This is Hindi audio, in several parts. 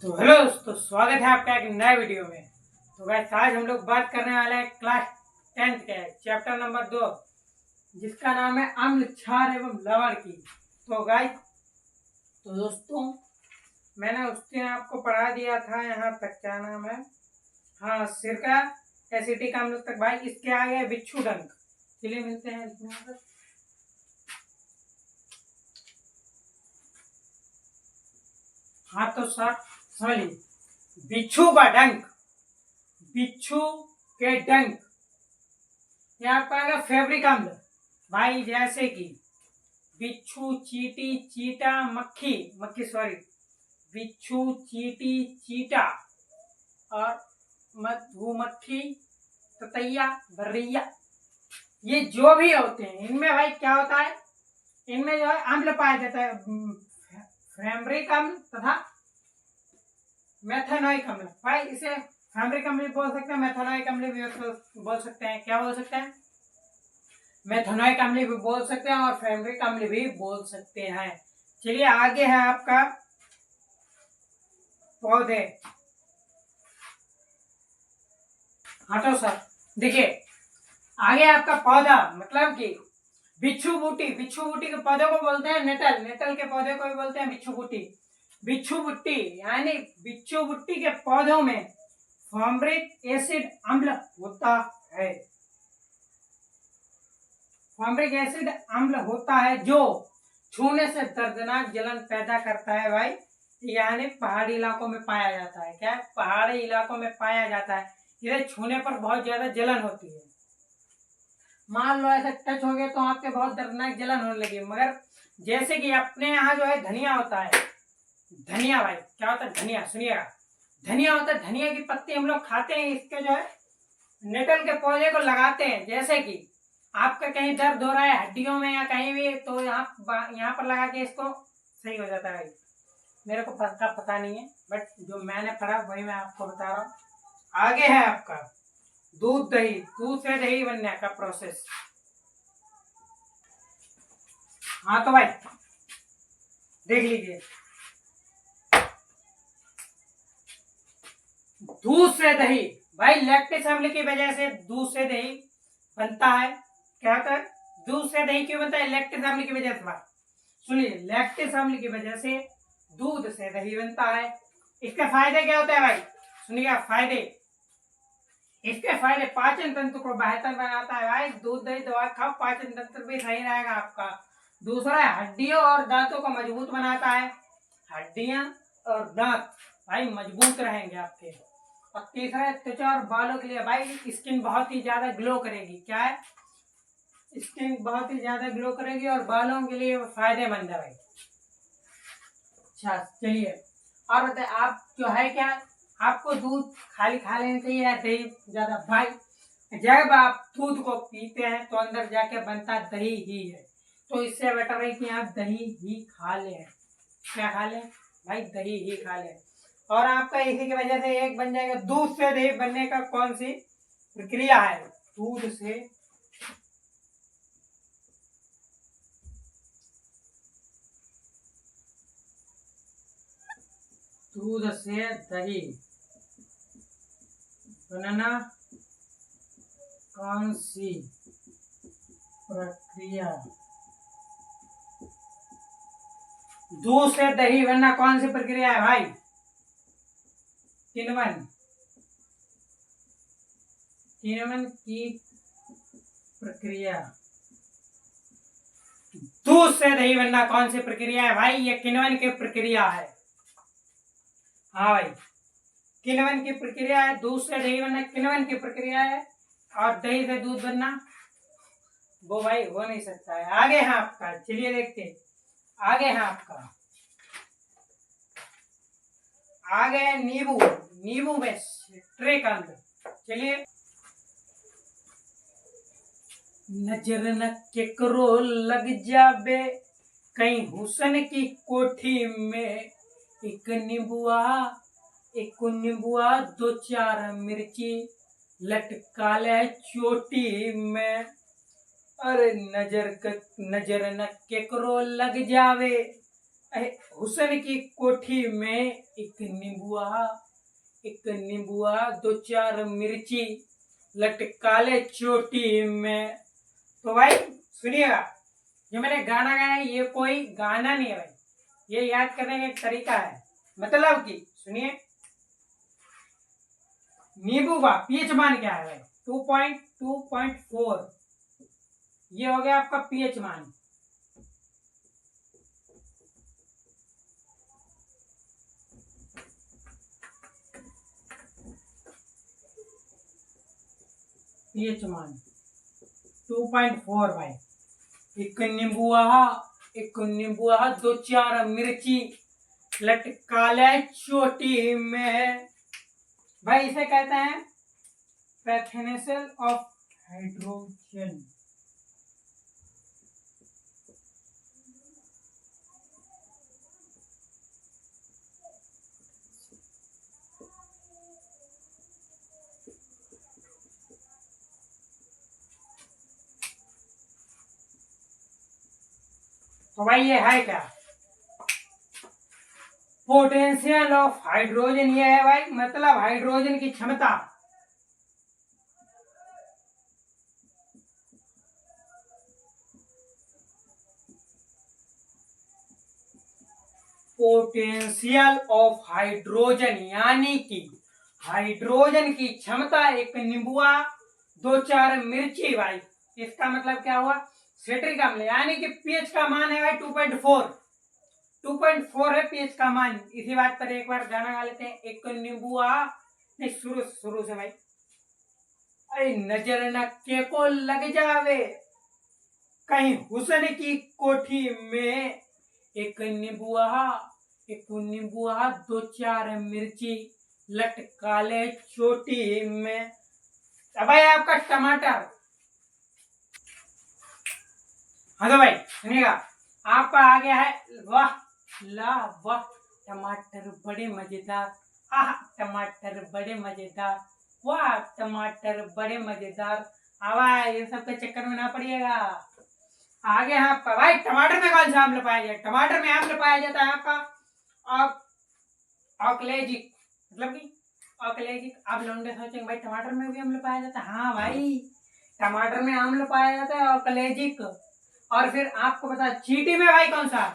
तो हेलो दोस्तों, स्वागत है आपका एक नए वीडियो में। तो गाइस, आज हम लोग बात करने वाले हैं क्लास 10th के चैप्टर नंबर 2, जिसका नाम है अम्ल, क्षार एवं लवण की। तो गाइस, तो दोस्तों, मैंने उस दिन आपको पढ़ा दिया था यहाँ तक, क्या नाम है, हाँ, सिरका, एसिटिक अम्ल तक। भाई इसके आगे बिच्छू डंक। चलिए मिलते हैं इसमें। हाँ तो सर समझिए, बिच्छू का डंक, बिच्छू के डंक, ये आपका आएगा फैब्रिक अम्ल। भाई जैसे कि बिच्छू, चींटी, चीटा, मक्खी, मक्खी सॉरी, बिच्छू, चींटी, चीटा और मधुमक्खी, ततैया, बर्रिया, ये जो भी होते हैं, इनमें भाई क्या होता है, इनमें जो है अम्ल पाया जाता है, फैब्रिक अम्ल तथा मेथनोइक अम्ल। भाई इसे फैब्रिक अम्ल भी बोल सकते हैं, मेथनोइक अम्ल भी बोल सकते हैं। क्या बोल सकते हैं? मेथनोइक अम्ल भी बोल सकते हैं और फैब्रिक अम्ल भी बोल सकते हैं। चलिए आगे है आपका पौधे। हाँ तो सर देखिए, आगे आपका पौधा, मतलब कि बिच्छू बूटी। बिच्छू बूटी के पौधे को बोलते हैं नेटल, नेटल के पौधे को भी बोलते हैं बिच्छू बूटी। बिच्छू बुट्टी यानी बिच्छू बुट्टी के पौधों में फॉर्मिक एसिड अम्ल होता है। फॉर्मिक एसिड अम्ल होता है जो छूने से दर्दनाक जलन पैदा करता है। भाई यानी पहाड़ी इलाकों में पाया जाता है। क्या? पहाड़ी इलाकों में पाया जाता है। इसे छूने पर बहुत ज्यादा जलन होती है। मान लो ऐसे टच हो गए तो आपके बहुत दर्दनाक जलन होने लगी। मगर जैसे कि अपने यहाँ जो है धनिया होता है, धनिया, भाई क्या होता है धनिया, सुनिएगा, धनिया होता है, धनिया की पत्ती हम लोग खाते हैं। इसके जो है नेटल के पौधे को लगाते हैं। जैसे कि आपका कहीं दर्द हो रहा है हड्डियों में या कहीं भी, तो यहाँ पर लगा के इसको सही हो जाता है। भाई मेरे को पता नहीं है, बट जो मैंने पढ़ा वही मैं आपको बता रहा हूँ। आगे है आपका दूध दही। दूध से दही बनने का प्रोसेस। हाँ तो भाई देख लीजिए, दूध से दही, भाई लैक्टिस अम्ल की वजह से दूध से दही बनता है। क्या होता है? दूध से दही क्यों बनता है? लैक्टिस अम्ल की वजह से। सुनिए, लैक्टिस अम्ल की वजह से दूध से दही बनता है। इसके फायदे क्या होते हैं भाई? सुनिएगा फायदे। इसके फायदे, पाचन तंत्र को बेहतर बनाता है। भाई दूध दही दवा खाओ, पाचन तंत्र भी सही रहेगा आपका। दूसरा है हड्डियों और दांतों को मजबूत बनाता है। हड्डियां और दांत भाई मजबूत रहेंगे आपके। और तीसरा है त्वचा और बालों के लिए। भाई स्किन बहुत ही ज्यादा ग्लो करेगी। क्या है? स्किन बहुत ही ज्यादा ग्लो करेगी और बालों के लिए फायदेमंद है भाई। अच्छा चलिए, और बताए आप जो है क्या, आपको दूध खाली खा लेना चाहिए या दही ज्यादा? भाई जब आप दूध को पीते हैं तो अंदर जाके बनता दही ही है, तो इससे बेटर है कि आप दही ही खा लें। क्या खा लें? भाई दही ही खा लें। और आपका इसी की वजह से एक बन जाएगा। दूध से दही बनने का कौन सी प्रक्रिया है? दूध से दही बनना कौन सी प्रक्रिया? दूध से दही बनना कौन सी प्रक्रिया है भाई? किण्वन, किण्वन की प्रक्रिया। दूध से दही बनना कौन सी प्रक्रिया है भाई? ये किण्वन की प्रक्रिया है। हाँ भाई, किण्वन की प्रक्रिया है। दूध से दही बनना किण्वन की प्रक्रिया है। और दही से दूध बनना वो भाई हो नहीं सकता है। आगे है आपका, चलिए देखते हैं। आगे है आपका, आगे है नींबू। नींबू में सिट्रिक अम्ल। चलिए, नजर न केकरो लग जाबे कहीं हुसन की कोठी में, एक नींबुआ, एक नींबुआ, दो चार मिर्ची लटका ले चोटी में। अरे नजर न केकरो लग जावे हुसैन की कोठी में एक नींबुआ, दो चार मिर्ची, लटकाले चोटी में। तो भाई सुनिएगा, जो मैंने गाना गाया है ये कोई गाना नहीं है भाई, ये याद करने का एक तरीका है। मतलब कि सुनिए, नींबू का पीएच मान क्या है भाई? 2.4। ये हो गया आपका पीएच मान। पीएच मान 2.4 भाई। एक नींबुआ, दो चार मिर्ची, लटकाले चोटी में। भाई इसे कहते हैं पैथेनेसल ऑफ हाइड्रोजन। तो भाई ये है क्या? Potential of hydrogen. ये है भाई मतलब हाइड्रोजन की क्षमता। पोटेंशियल ऑफ हाइड्रोजन यानी कि हाइड्रोजन की क्षमता एक नींबुआ, दो चार मिर्ची भाई। इसका मतलब क्या हुआ? सिट्रिक अम्ल, यानी कि पीएच का मान है भाई 2.4 है पीएच का मान। इसी बात पर एक बार गाना गा लेते हैं। एक नींबुआ, नहीं शुरू से भाई। अरे नजर न के को लग जावे कहीं हुसन की कोठी में। एक नींबुआ, दो चार मिर्ची, लटकाले चोटी में। अब भाई आपका टमाटर। हाँ तो भाई सुनिएगा, आपका आ गया है वाह टमाटर बड़े मजेदार। आह टमाटर बड़े मजेदार, वाह टमाटर बड़े मजेदार। भाई ये सब के चक्कर में ना पड़िएगा। आगे है आपका भाई टमाटर में कौन सा अम्ल पाया जाता है? टमाटर में अम्ल पाया जाता है आपका ऑक्लेजिक। मतलब कि ऑक्लेजिक। आप लौंडे सोचेंगे भाई टमाटर में भी अम्ल पाया जाता है। हाँ भाई, टमाटर में अम्ल पाया जाता है ऑक्लेजिक। और फिर आपको पता चींटी में भाई कौन सा?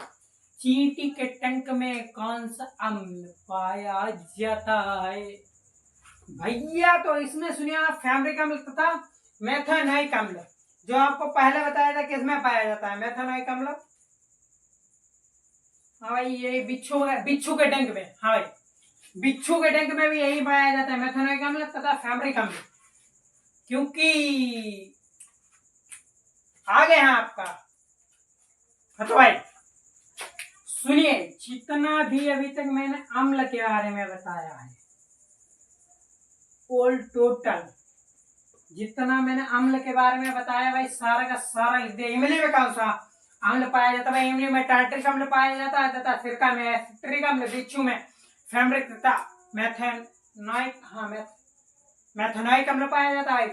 चींटी के टंक में कौन सा अम्ल पाया जाता है भैया? तो इसमें सुनिए आप, फैब्रिक अम्ल तथा मेथनोइक अम्ल, जो आपको पहले बताया था किसमें पाया जाता है मेथनोइक अम्ल। हाँ भाई ये बिच्छू के डंक में। हाँ भाई बिच्छू के डंक में भी यही पाया जाता है मेथनोइक अम्ल तथा फैब्रिक अम्ल। क्योंकि आगे है आपका। तो भाई सुनिए, जितना भी अभी तक मैंने अम्ल के बारे में बताया है, ऑल टोटल जितना मैंने अम्ल के बारे में बताया भाई, सारा का सारा लिख दिया। इमली में कौन सा अम्ल पाया जाता है भाई? इमली में टार्ट्रिक अम्ल पाया जाता है तथा सिरका में सिट्रिक अम्ल, बिच्छू में फैब्रिक तथा मेथनोइक। हाँ मेथनोइक अम्ल पाया जाता है।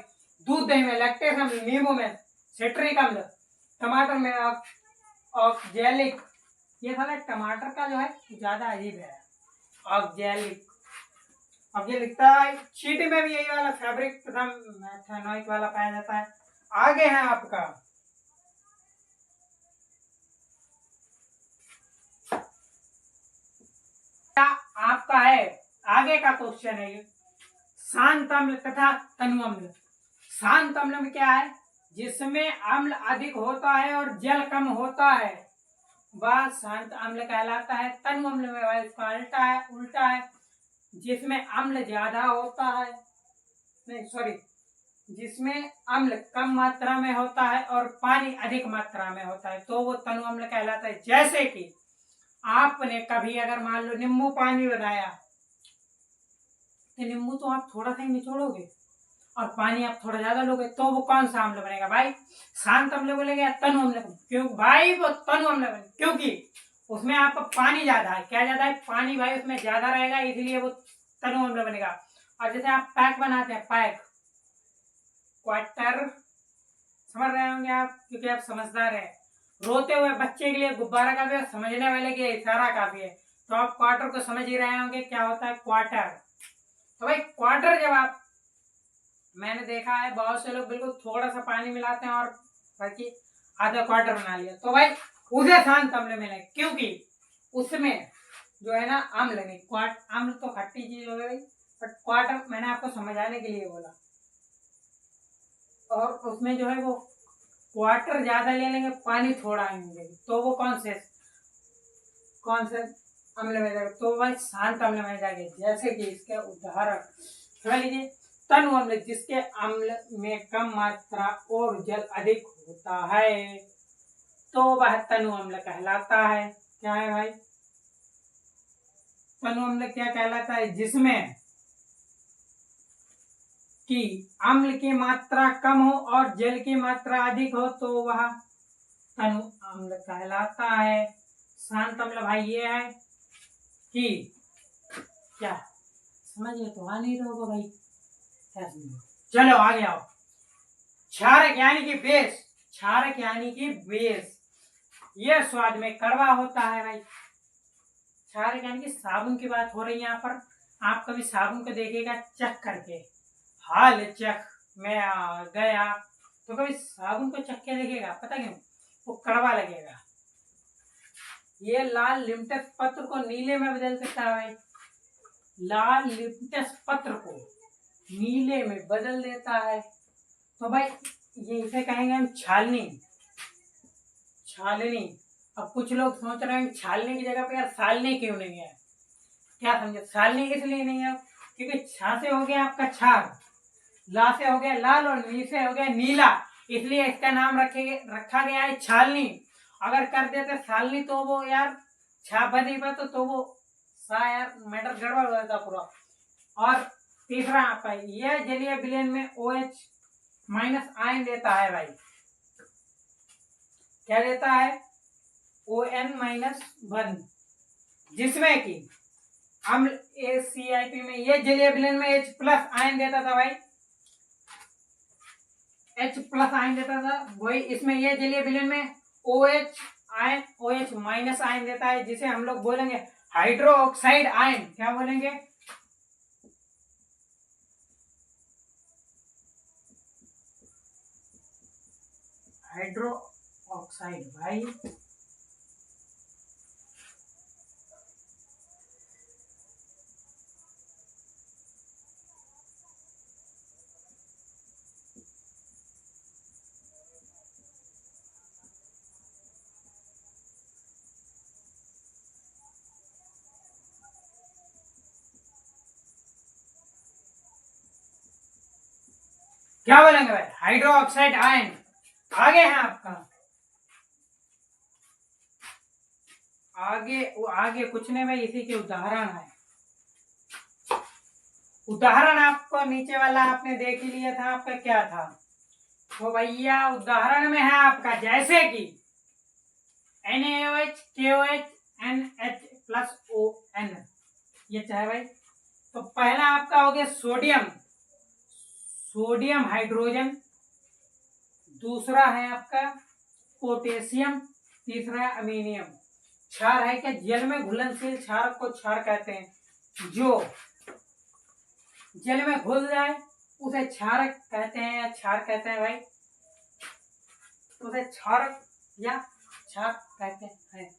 दूध दही में लैक्टेस अम्ल, नींबू में सिट्रिक अम्ल, टमाटर में ऑक्जेलिक। ये साला टमाटर का जो है ज्यादा अजीब है, ऑक्जेलिक। अब ये लिखता है चींटी में भी यही वाला फैब्रिक तथा मेथनोइक वाला पाया जाता है। आगे है आपका है आगे का क्वेश्चन है ये, शांत अम्ल तथा तनु अम्ल। शांत अम्ल में क्या है? जिसमें अम्ल अधिक होता है और जल कम होता है वह शांत अम्ल कहलाता है। तनु अम्ल में भाई उसका उल्टा है, जिसमें अम्ल ज्यादा होता है, नहीं सॉरी, जिसमें अम्ल कम मात्रा में होता है और पानी अधिक मात्रा में होता है, तो वो तनु अम्ल कहलाता है। जैसे कि आपने कभी अगर मान लो नींबू पानी बनाया, तो नींबू तो आप थोड़ा सा ही निचोड़ोगे और पानी आप थोड़ा ज्यादा लोगे, तो वो कौन सा अम्ल बनेगा भाई? शांत अम्ल बोलेंगे या तनु अम्ल? क्यों भाई? वो तनु अम्ल बनेगा, क्योंकि उसमें आपका पानी ज्यादा है। क्या ज्यादा है? पानी भाई उसमें ज्यादा रहेगा, इसलिए वो तनु अम्ल बनेगा। और जैसे आप पैक बनाते हैं, पैक क्वार्टर, समझ रहे होंगे आप क्योंकि आप समझदार हैं। रोते हुए बच्चे के लिए गुब्बारा काफी है, समझने वाले के लिए इशारा काफी है। तो आप क्वार्टर को समझ ही रहे होंगे क्या होता है क्वार्टर। तो भाई क्वार्टर जब आप, मैंने देखा है बहुत से लोग बिल्कुल थोड़ा सा पानी मिलाते हैं और बाकी आधा क्वार्टर बना लिया, तो भाई उसे शांत अम्ल में लें, क्योंकि उसमें जो है ना अम्ल नहीं, अम्ल तो खट्टी चीज हो गई, बट क्वार्टर मैंने आपको समझाने के लिए बोला। और उसमें जो है वो क्वार्टर ज्यादा ले लेंगे, पानी थोड़ा आएंगे, तो वो कौन से अम्ल में जाएगा, तो भाई शांत अम्ल में जाएंगे। जैसे कि इसके उदाहरण समझ लीजिए, तनु अम्ल जिसके अम्ल में कम मात्रा और जल अधिक होता है तो वह तनु अम्ल कहलाता है। क्या है भाई, तनु अम्ल क्या कहलाता है, जिसमें कि अम्ल की मात्रा कम हो और जल की मात्रा अधिक हो तो वह तनु अम्ल कहलाता है। शांत अम्ल भाई ये है कि क्या समझिए, तो आ नहीं रहोगे भाई, क्या समझो, चलो आगे आओ। क्षारक यानी कि बेस, क्षारक यानी कि बेस, यह स्वाद में कड़वा होता है भाई। क्षारक यानी कि साबुन की बात हो रही है यहाँ पर। आप कभी साबुन को देखिएगा चख करके, हाल चख में गया, तो कभी साबुन को चख के देखिएगा, पता क्यों, वो कड़वा लगेगा। ये लाल लिप्टस पत्र को नीले में बदल सकता है भाई, लाल लिप्टस पत्र को नीले में बदल देता है। तो भाई ये इसे कहेंगे हम छालनी, छालनी। अब कुछ लोग सोच रहे हैं छालने की जगह पे यार सालनी क्यों नहीं है, क्या समझे, सालनी इसलिए नहीं है क्योंकि छा से हो गया आपका छाल, ला से हो गया लाल और नी से हो गया नीला, इसलिए इसका नाम रखा गया है छालनी। अगर कर देते सालनी तो वो यार छाप बनी पाता, तो वो सा यार मैटर गड़बड़ हो जाता पूरा। और तीसरा आपका यह जलीय विलयन में OH माइनस आयन देता है भाई, क्या देता है, ON-1, जिसमें कि अम्ल ACIP में ये जलीय विलयन में H प्लस आयन देता था भाई, H प्लस आयन देता था, वही इसमें ये जलीय विलयन में OH ion OH minus ion देता है, जिसे हम लोग बोलेंगे हाइड्रोक्साइड आयन। क्या बोलेंगे, हाइड्रो ऑक्साइड भाई। क्या बोलेंगे भाई, हाइड्रो ऑक्साइड आयन। आगे है आपका, आगे कुछ नहीं भाई, इसी के उदाहरण है। उदाहरण आपको नीचे वाला आपने देख ही लिया था, आपका क्या था, तो भैया उदाहरण में है आपका जैसे कि NaOH KOH NH+ON, ये चाहे भाई। तो पहला आपका हो गया सोडियम, सोडियम हाइड्रोजन, दूसरा है आपका पोटेशियम, तीसरा है अमीनियम। क्षार है क्या, जल में घुलनशील क्षार को क्षार कहते हैं, जो जल में घुल जाए उसे क्षारक कहते हैं या क्षार कहते हैं भाई, उसे क्षारक या क्षार कहते हैं।